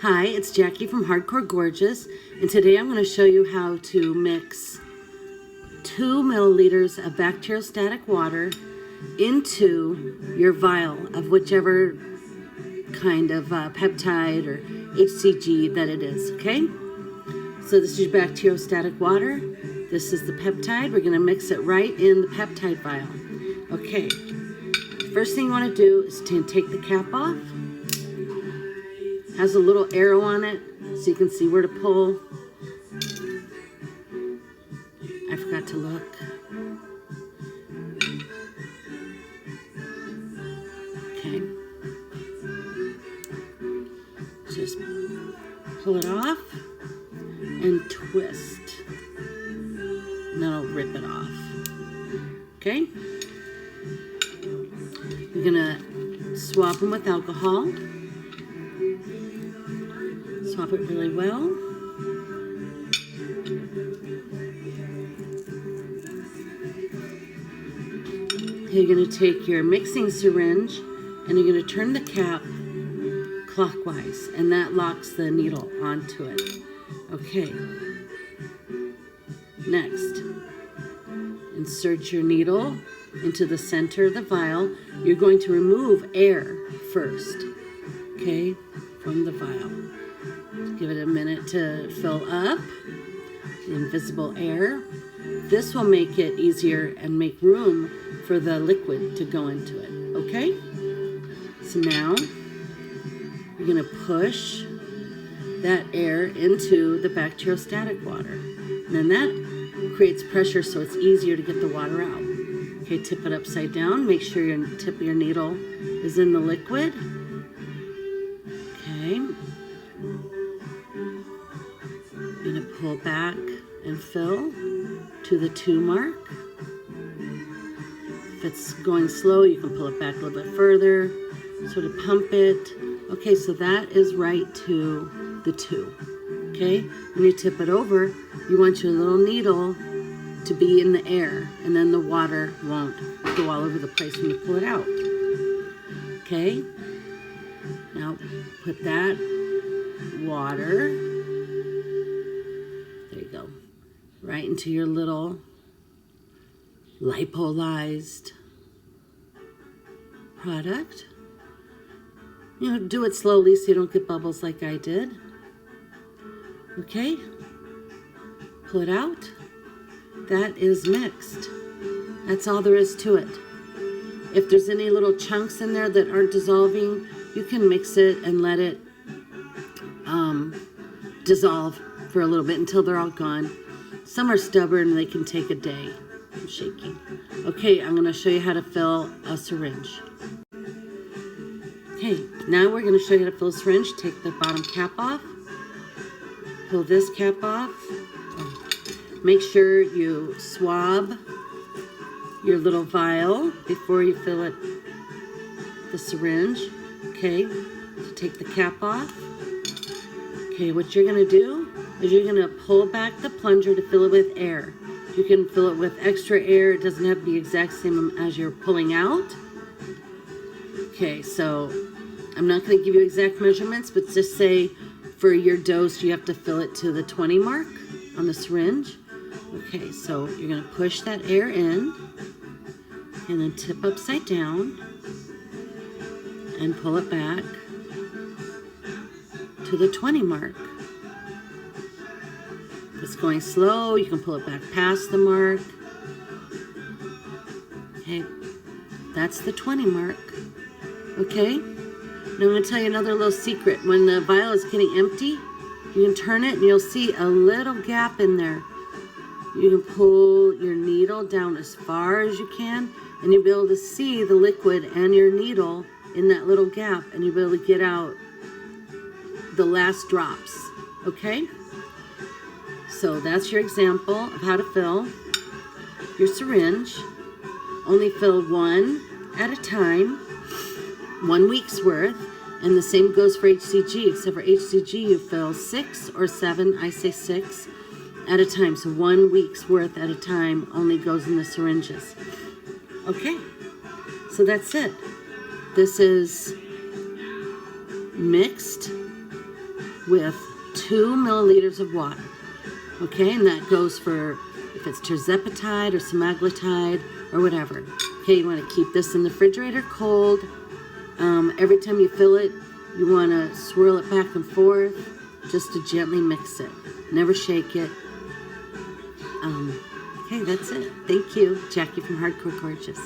Hi, it's Jackie from Hardcore Gorgeous, and today I'm going to show you how to mix 2 milliliters of bacteriostatic water into your vial of whichever kind of peptide or HCG that it is, okay? So this is your bacteriostatic water. This is the peptide. We're going to mix it right in the peptide vial. Okay, first thing you want to do is to take the cap off. Has a little arrow on it so you can see where to pull. I forgot to look. Okay. Just pull it off and twist. And that'll rip it off. Okay? You're gonna swap them with alcohol. Swap it really well. Okay, you're going to take your mixing syringe and you're going to turn the cap clockwise, and that locks the needle onto it. Okay. Next, insert your needle into the center of the vial. You're going to remove air first, okay, from the vial. Give it a minute to fill up the invisible air. This will make it easier and make room for the liquid to go into it, okay? So now you're going to push that air into the bacteriostatic water. And then that creates pressure so it's easier to get the water out. Okay, tip it upside down. Make sure your tip of your needle is in the liquid. Okay. You're going to pull back and fill to the 2 mark. If it's going slow, you can pull it back a little bit further, sort of pump it. Okay, so that is right to the 2. Okay, when you tip it over, you want your little needle to be in the air, and then the water won't go all over the place when you pull it out. Okay, now put that water, there you go, right into your little lipolyzed product. You know, do it slowly so you don't get bubbles like I did. Okay, pull it out. That is mixed. That's all there is to it. If there's any little chunks in there that aren't dissolving, you can mix it and let it dissolve for a little bit until they're all gone. Some are stubborn and they can take a day. I'm shaking. Okay, I'm going to show you how to fill a syringe. Okay, now we're going to show you how to fill a syringe. Take the bottom cap off. Pull this cap off. Make sure you swab your little vial before you fill it, the syringe. Okay, so take the cap off. Okay, what you're going to do is you're going to pull back the plunger to fill it with air. You can fill it with extra air. It doesn't have to be the exact same as you're pulling out. Okay, so I'm not going to give you exact measurements, but just say for your dose, you have to fill it to the 20 mark on the syringe. Okay, so you're going to push that air in and then tip upside down and pull it back to the 20 mark. If it's going slow, you can pull it back past the mark. Okay, that's the 20 mark. Okay, now I'm going to tell you another little secret. When the vial is getting empty, you can turn it and you'll see a little gap in there. You can pull your needle down as far as you can, and you'll be able to see the liquid and your needle in that little gap, and you'll be able to get out the last drops, okay? So that's your example of how to fill your syringe. Only fill 1 at a time, 1 week's worth, and the same goes for HCG, except for HCG you fill 6 or 7, I say 6, at a time. So 1 week's worth at a time only goes in the syringes. Okay, so that's it. This is mixed with 2 milliliters of water. Okay, and that goes for if it's terzepatide or semaglutide or whatever. Okay, you want to keep this in the refrigerator cold. Every time you fill it, you want to swirl it back and forth just to gently mix it. Never shake it. Okay, that's it. Thank you. Jackie from Hardcore Gorgeous.